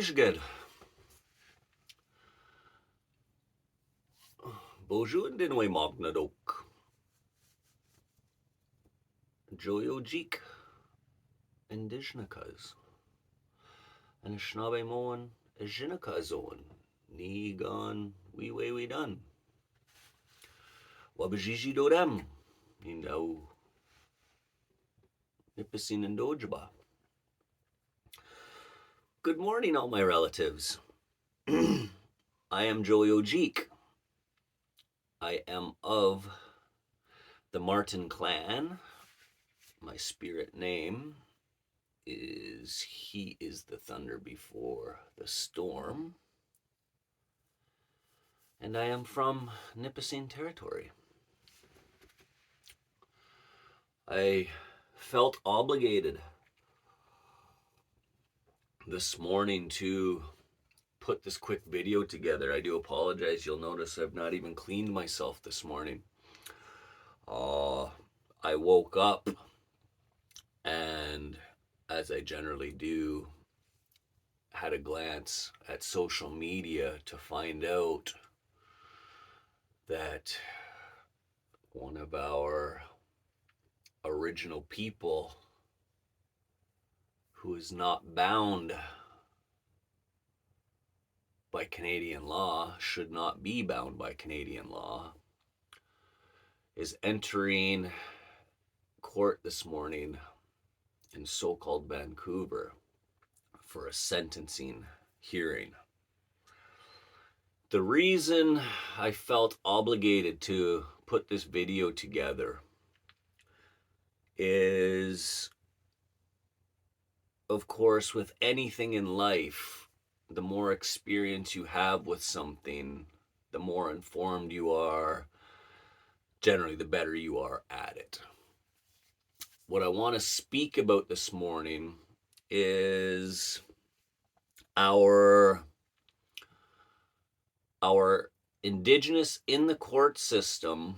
Ishged. Bonjour dinwe magnadok. Joyojik. Indijnakas. And a schnabe moen a jinakazoen. Ni gone we way we done. Wabajiji dodem. Indau. Nippesin and Dojaba. Good morning, all my relatives. I am Joyojik. I am of the Martin clan. My spirit name is He is the Thunder Before the Storm. And I am from Nipissing territory. I felt obligated this morning to put this quick video together. I do apologize. You'll notice I've not even cleaned myself this morning. I woke up and, as I generally do, had a glance at social media to find out that one of our original people who is not bound by Canadian law, should not be bound by Canadian law, is entering court this morning in so-called Vancouver for a sentencing hearing. The reason I felt obligated to put this video together is, of course, with anything in life, the more experience you have with something, the more informed you are, generally the better you are at it. What I want to speak about this morning is our Indigenous in the court system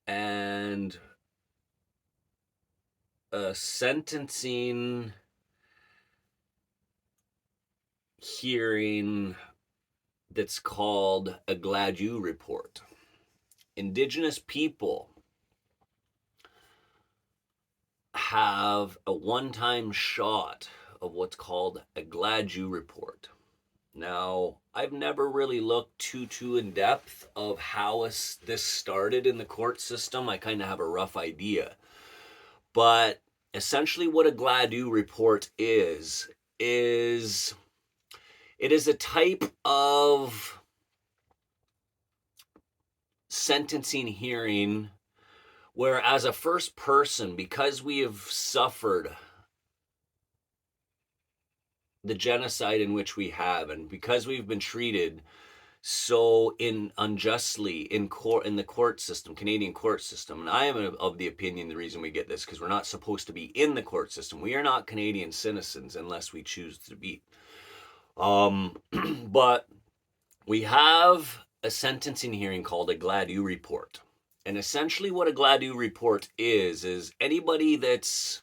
and a sentencing hearing that's called a Gladue report. Indigenous people have a one-time shot of what's called a Gladue report. Now, I've never really looked too in depth of how this started in the court system. I kind of have a rough idea. But essentially what a Gladue report is it is a type of sentencing hearing where, as a first person, because we have suffered the genocide in which we have, and because we've been treated so unjustly in the court system, Canadian court system, and I am of the opinion the reason we get this because we're not supposed to be in the court system. We are not Canadian citizens unless we choose to be. But we have a sentencing hearing called a Gladue report. And essentially what a Gladue report is anybody that's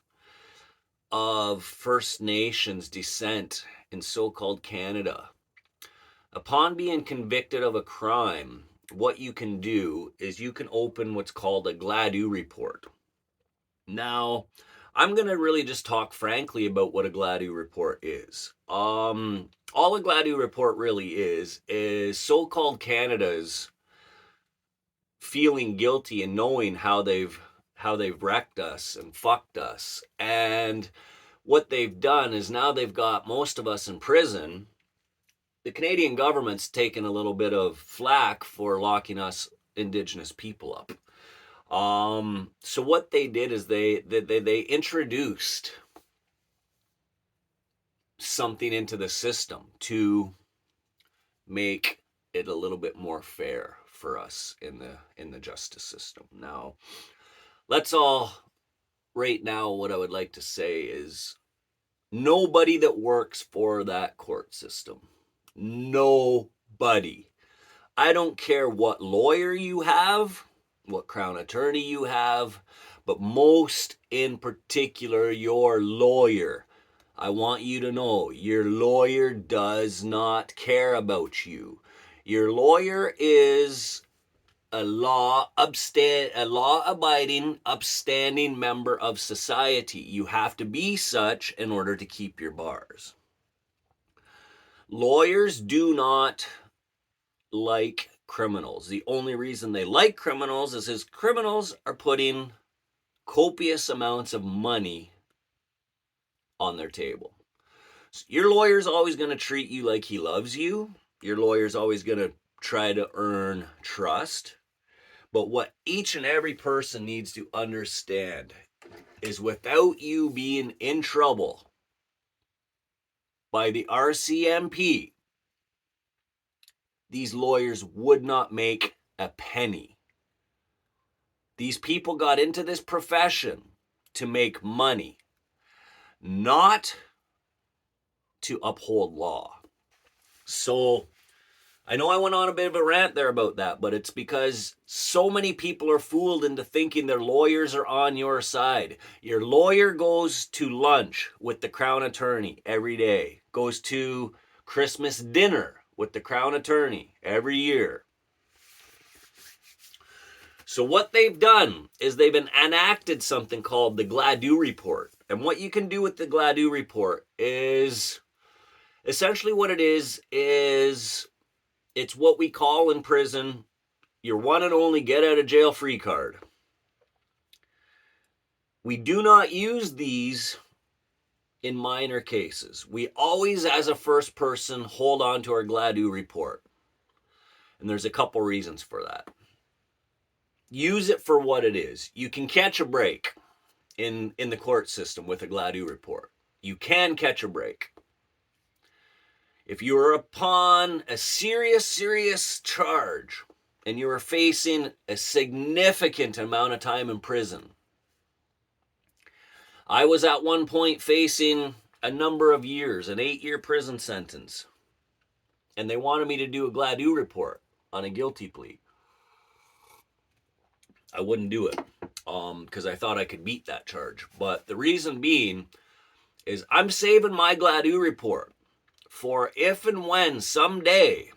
of First Nations descent in so-called Canada, upon being convicted of a crime, what you can do is you can open what's called a Gladue report. Now, I'm going to really just talk frankly about what a Gladue report is. All a Gladue report really is so-called Canada's feeling guilty and knowing how they've wrecked us and fucked us. And what they've done is now they've got most of us in prison. The Canadian government's taken a little bit of flack for locking us Indigenous people up. So what they did is they introduced something into the system to make it a little bit more fair for us in the justice system. Now, let's all, right now, what I would like to say is nobody that works for that court system, nobody, I don't care what lawyer you have, what crown attorney you have, but most in particular your lawyer, I want you to know your lawyer does not care about you. Your lawyer is a law-abiding, upstanding member of society. You have to be such in order to keep your bars. Lawyers do not like criminals. The only reason they like criminals is because criminals are putting copious amounts of money on their table. So your lawyer's always going to treat you like he loves you. Your lawyer's always going to try to earn trust. But what each and every person needs to understand is without you being in trouble by the RCMP, these lawyers would not make a penny. These people got into this profession to make money, not to uphold law. So I know I went on a bit of a rant there about that, but it's because so many people are fooled into thinking their lawyers are on your side. Your lawyer goes to lunch with the Crown Attorney every day, goes to Christmas dinner with the Crown Attorney every year. So what they've done is they've enacted something called the Gladue Report. And what you can do with the Gladue Report is, essentially what it is it's what we call in prison your one and only get out of jail free card. We do not use these in minor cases. We always, as a first person, hold on to our Gladue Report. And there's a couple reasons for that. Use it for what it is. You can catch a break in the court system with a Gladue Report. You can catch a break. If you are upon a serious charge and you are facing a significant amount of time in prison, I was at one point facing a number of years, an 8-year prison sentence, and they wanted me to do a Gladue Report on a guilty plea. I wouldn't do it because I thought I could beat that charge. But the reason being is I'm saving my Gladue Report for if and when someday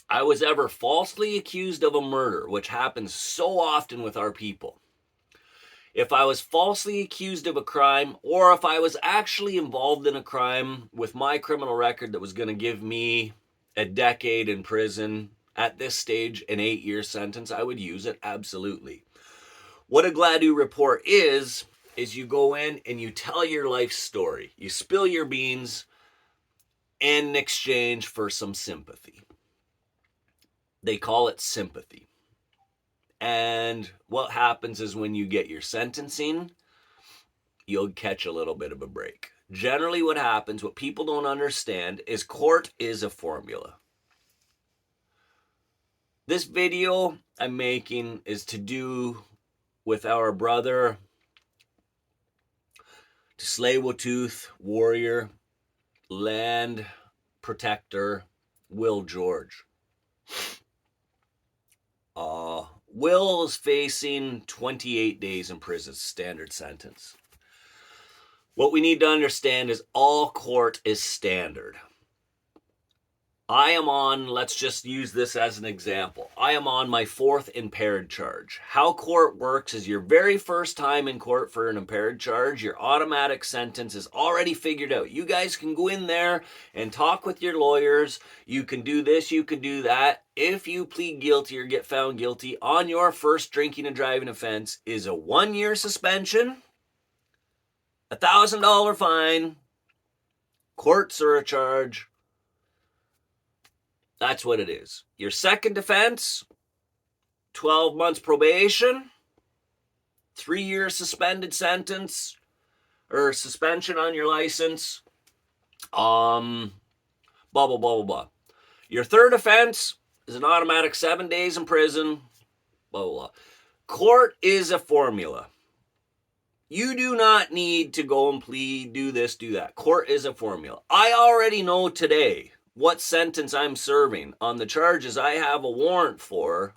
I was ever falsely accused of a murder, which happens so often with our people. If I was falsely accused of a crime, or if I was actually involved in a crime with my criminal record that was going to give me a decade in prison, at this stage, an 8-year sentence, I would use it, absolutely. What a Gladue Report is you go in and you tell your life story. You spill your beans in exchange for some sympathy. They call it sympathy. And what happens is when you get your sentencing, you'll catch a little bit of a break. Generally what happens, what people don't understand, is court is a formula. This video I'm making is to do with our brother, Tsleil-Waututh warrior, land protector, Will George. Will is facing 28 days in prison, standard sentence. What we need to understand is all court is standard. I am on, let's just use this as an example. I am on my 4th impaired charge. How court works is your very first time in court for an impaired charge, your automatic sentence is already figured out. You guys can go in there and talk with your lawyers. You can do this, you can do that. If you plead guilty or get found guilty on your first drinking and driving offense is a 1-year suspension, $1,000 fine, court surcharge. That's what it is. Your second offense, 12 months probation, 3-year suspended sentence, or suspension on your license, blah, blah, blah, blah, blah. Your third offense is an automatic 7 days in prison, blah, blah, blah. Court is a formula. You do not need to go and plead, do this, do that. Court is a formula. I already know today what sentence I'm serving on the charges I have a warrant for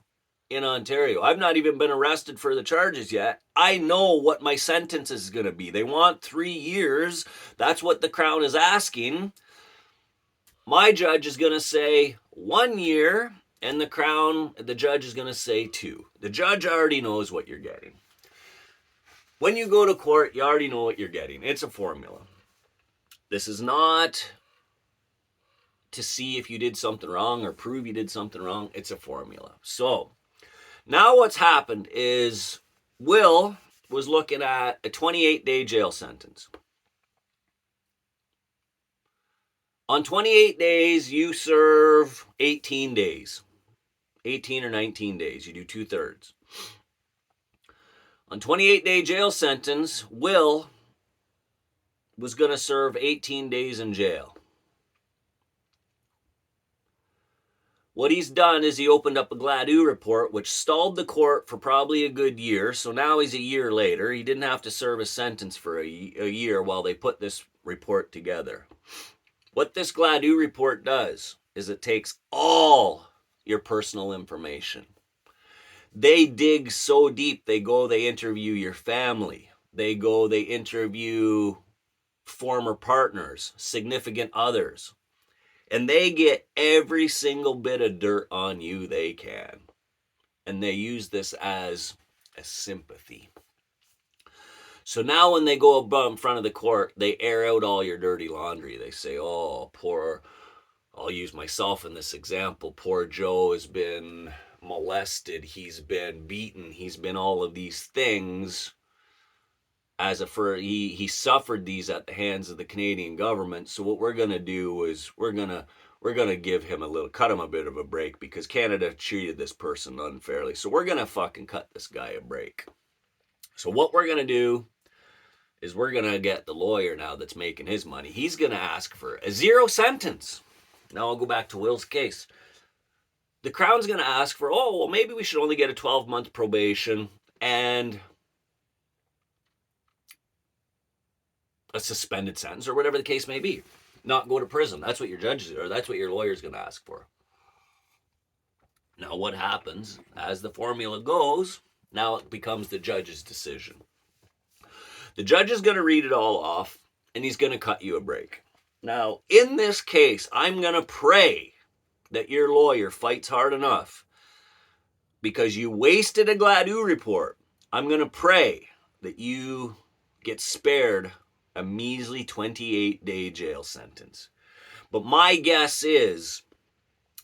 in Ontario. I've not even been arrested for the charges yet. I know what my sentence is going to be. They want 3 years. That's what the Crown is asking. My judge is going to say 1 year, and the judge is going to say 2. The judge already knows what you're getting. When you go to court, you already know what you're getting. It's a formula. This is not to see if you did something wrong or prove you did something wrong. It's a formula. So now what's happened is Will was looking at a 28-day jail sentence. On 28 days, you serve 18 days. 18 or 19 days. You do 2/3. On 28-day jail sentence, Will was going to serve 18 days in jail. What he's done is he opened up a Gladue report, which stalled the court for probably a good year. So now he's a year later. He didn't have to serve a sentence for a year while they put this report together. What this Gladue report does is it takes all your personal information. They dig so deep. They interview your family. They interview former partners, significant others. And they get every single bit of dirt on you they can. And they use this as a sympathy. So now when they go up in front of the court, they air out all your dirty laundry. They say, oh, I'll use myself in this example. Poor Joe has been molested. He's been beaten. He's been all of these things. He suffered these at the hands of the Canadian government. So what we're going to do is we're going to give him cut him a bit of a break because Canada treated this person unfairly. So we're going to fucking cut this guy a break. So what we're going to do is we're going to get the lawyer now that's making his money. He's going to ask for a 0 sentence. Now I'll go back to Will's case. The Crown's going to ask for, maybe we should only get a 12-month probation and a suspended sentence or whatever the case may be. Not go to prison. That's what that's what your lawyer's going to ask for. Now what happens as the formula goes, now it becomes the judge's decision. The judge is going to read it all off and he's going to cut you a break. Now, in this case, I'm going to pray that your lawyer fights hard enough because you wasted a Gladue report. I'm going to pray that you get spared a measly 28-day jail sentence. But my guess is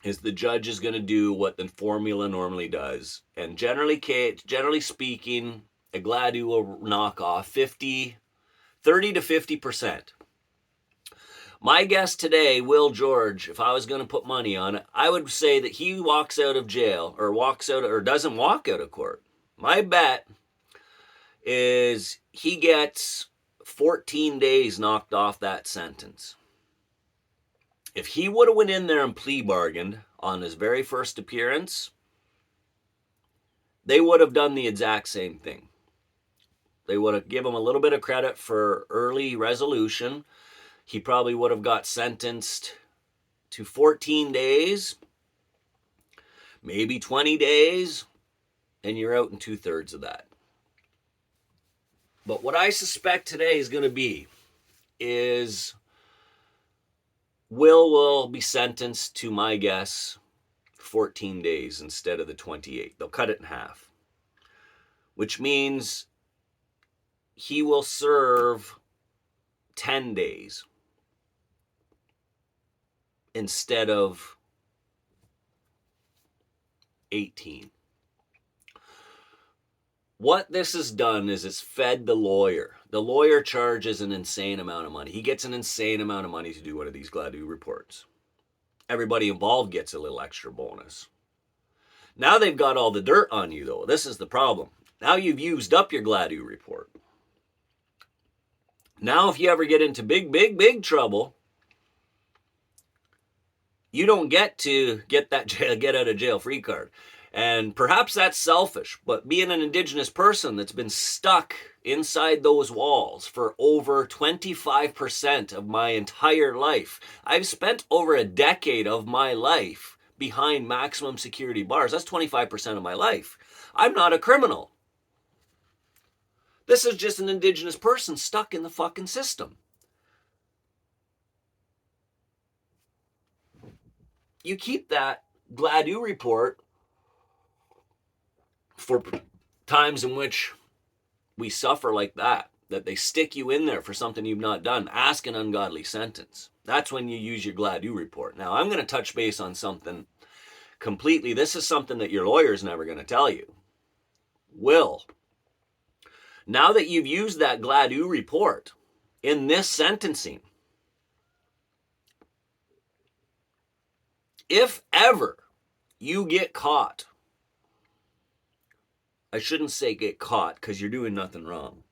the judge is going to do what the formula normally does. And generally speaking, a Gladue will knock off 30 to 50%. My guess today, Will George, if I was going to put money on it, I would say that he walks out of jail or doesn't walk out of court. My bet is he gets 14 days knocked off that sentence. If he would have went in there and plea bargained on his very first appearance, they would have done the exact same thing. They would have given him a little bit of credit for early resolution. He probably would have got sentenced to 14 days, maybe 20 days, and you're out in 2/3 of that. But what I suspect today is going to be is Will be sentenced to, my guess, 14 days instead of the 28. They'll cut it in half, which means he will serve 10 days instead of 18. What this has done is it's fed the lawyer. The lawyer charges an insane amount of money. He gets an insane amount of money to do one of these Gladue reports. Everybody involved gets a little extra bonus. Now they've got all the dirt on you, though. This is the problem. Now you've used up your Gladue report. Now if you ever get into big trouble, you don't get to get that get out of jail free card. And perhaps that's selfish, but being an Indigenous person that's been stuck inside those walls for over 25% of my entire life, I've spent over a decade of my life behind maximum security bars. That's 25% of my life. I'm not a criminal. This is just an Indigenous person stuck in the fucking system. You keep that Gladue report for times in which we suffer like that they stick you in there for something you've not done. Ask an ungodly sentence. That's when you use your Gladue report. Now, I'm going to touch base on something completely. This is something that your lawyer's never going to tell you. Will, now that you've used that Gladue report in this sentencing, if ever you get caught, I shouldn't say get caught because you're doing nothing wrong.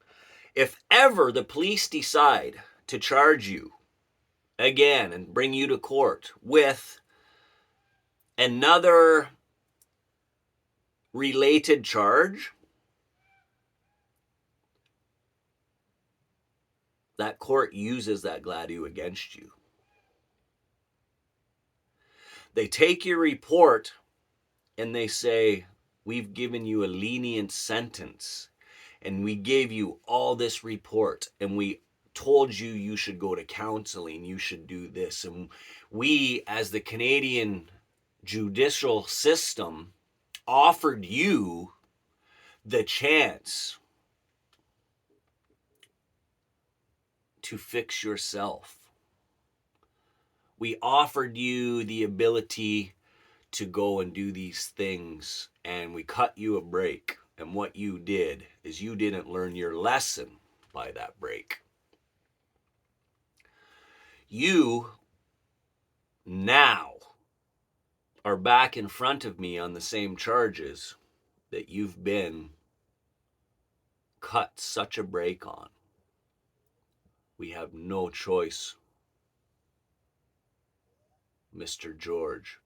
If ever the police decide to charge you again and bring you to court with another related charge, that court uses that Gladue against you. They take your report and they say, we've given you a lenient sentence and we gave you all this report and we told you you should go to counseling, you should do this. And we, as the Canadian judicial system, offered you the chance to fix yourself. We offered you the ability to go and do these things, and we cut you a break. And what you did is you didn't learn your lesson by that break. You now are back in front of me on the same charges that you've been cut such a break on. We have no choice, Mr. George,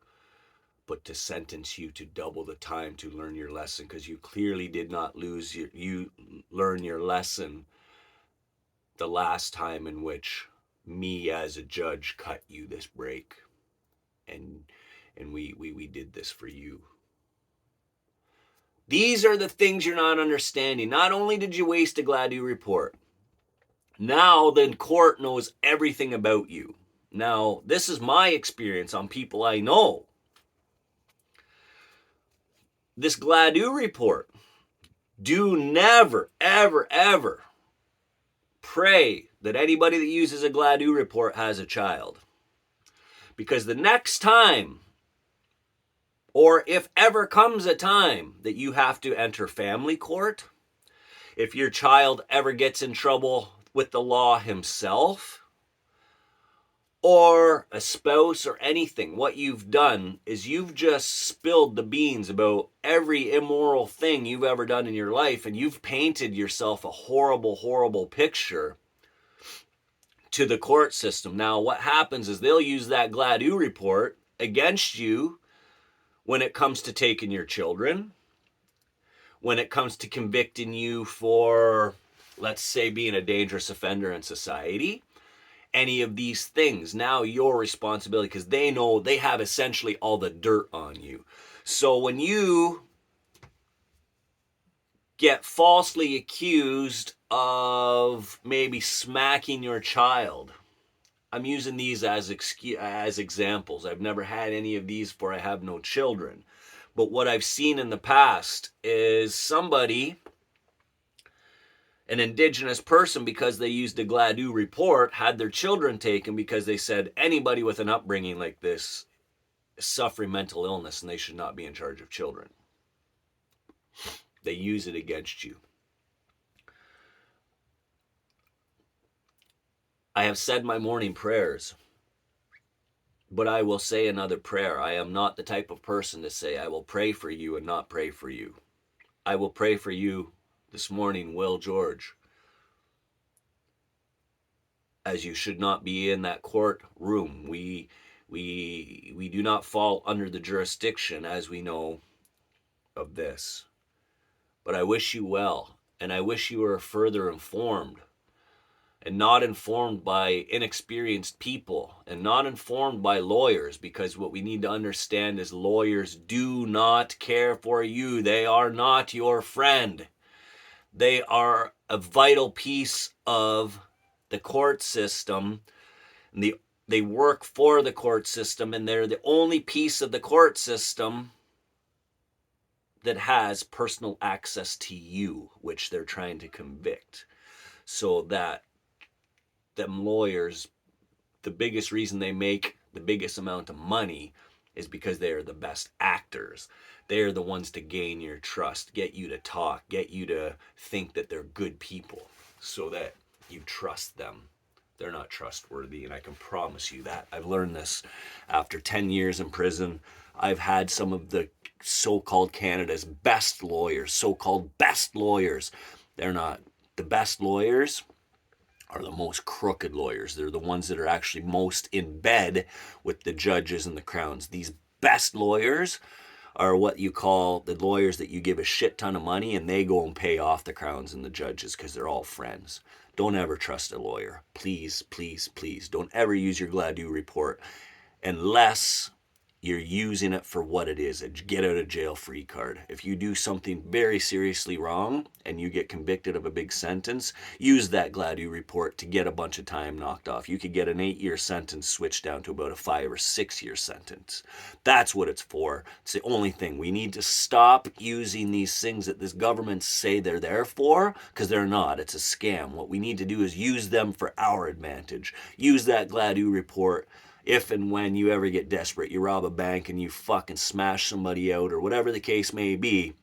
but to sentence you to double the time to learn your lesson, because you clearly did not learn your lesson the last time in which me as a judge cut you this break, and we did this for you. These are the things you're not understanding. Not only did you waste a Gladue report, now the court knows everything about you. Now, this is my experience on people I know. This Gladue report, do never, ever, ever pray that anybody that uses a Gladue report has a child. Because the next time, or if ever comes a time that you have to enter family court, if your child ever gets in trouble with the law himself, or a spouse or anything, what you've done is you've just spilled the beans about every immoral thing you've ever done in your life, and you've painted yourself a horrible, horrible picture to the court system. Now, what happens is they'll use that Gladue report against you when it comes to taking your children, when it comes to convicting you for, let's say, being a dangerous offender in society. Any of these things, now your responsibility, because they know they have essentially all the dirt on you. So when you get falsely accused of maybe smacking your child, I'm using these as examples. I've never had any of these, for I have no children. But what I've seen in the past is somebody, an Indigenous person, because they used the Gladue report, had their children taken because they said anybody with an upbringing like this is suffering mental illness and they should not be in charge of children. They use it against you. I have said my morning prayers, but I will say another prayer. I am not the type of person to say I will pray for you and not pray for you. I will pray for you this morning, Will George, as you should not be in that courtroom. We do not fall under the jurisdiction, as we know, of this. But I wish you well, and I wish you were further informed and not informed by inexperienced people and not informed by lawyers, because what we need to understand is lawyers do not care for you. They are not your friend. They are a vital piece of the court system. And they work for the court system, and they're the only piece of the court system that has personal access to you, which they're trying to convict. So that them lawyers, the biggest reason they make the biggest amount of money is because they are the best actors. They are the ones to gain your trust, get you to talk, get you to think that they're good people so that you trust them. They're not trustworthy, and I can promise you that. I've learned this after 10 years in prison. I've had some of the so-called Canada's best lawyers, so-called best lawyers. They're not the best lawyers, are the most crooked lawyers. They're the ones that are actually most in bed with the judges and the crowns. These best lawyers are what you call the lawyers that you give a shit ton of money and they go and pay off the crowns and the judges because they're all friends. Don't ever trust a lawyer. Please, please, please. Don't ever use your Gladue report unless you're using it for what it is, a get out of jail free card. If you do something very seriously wrong and you get convicted of a big sentence, use that Gladue report to get a bunch of time knocked off. You could get an 8-year sentence switched down to about a 5 or 6 year sentence. That's what it's for. It's the only thing. We need to stop using these things that this government say they're there for, because they're not. It's a scam. What we need to do is use them for our advantage. Use that Gladue report. If and when you ever get desperate, you rob a bank and you fucking smash somebody out or whatever the case may be,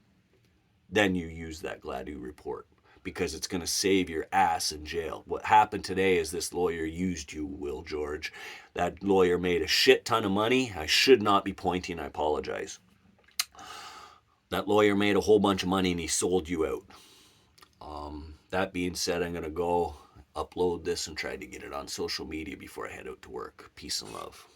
then you use that Gladue report because it's going to save your ass in jail. What happened today is this lawyer used you, Will George. That lawyer made a shit ton of money. I should not be pointing. I apologize. That lawyer made a whole bunch of money and he sold you out. That being said, I'm going to go upload this and try to get it on social media before I head out to work. Peace and love.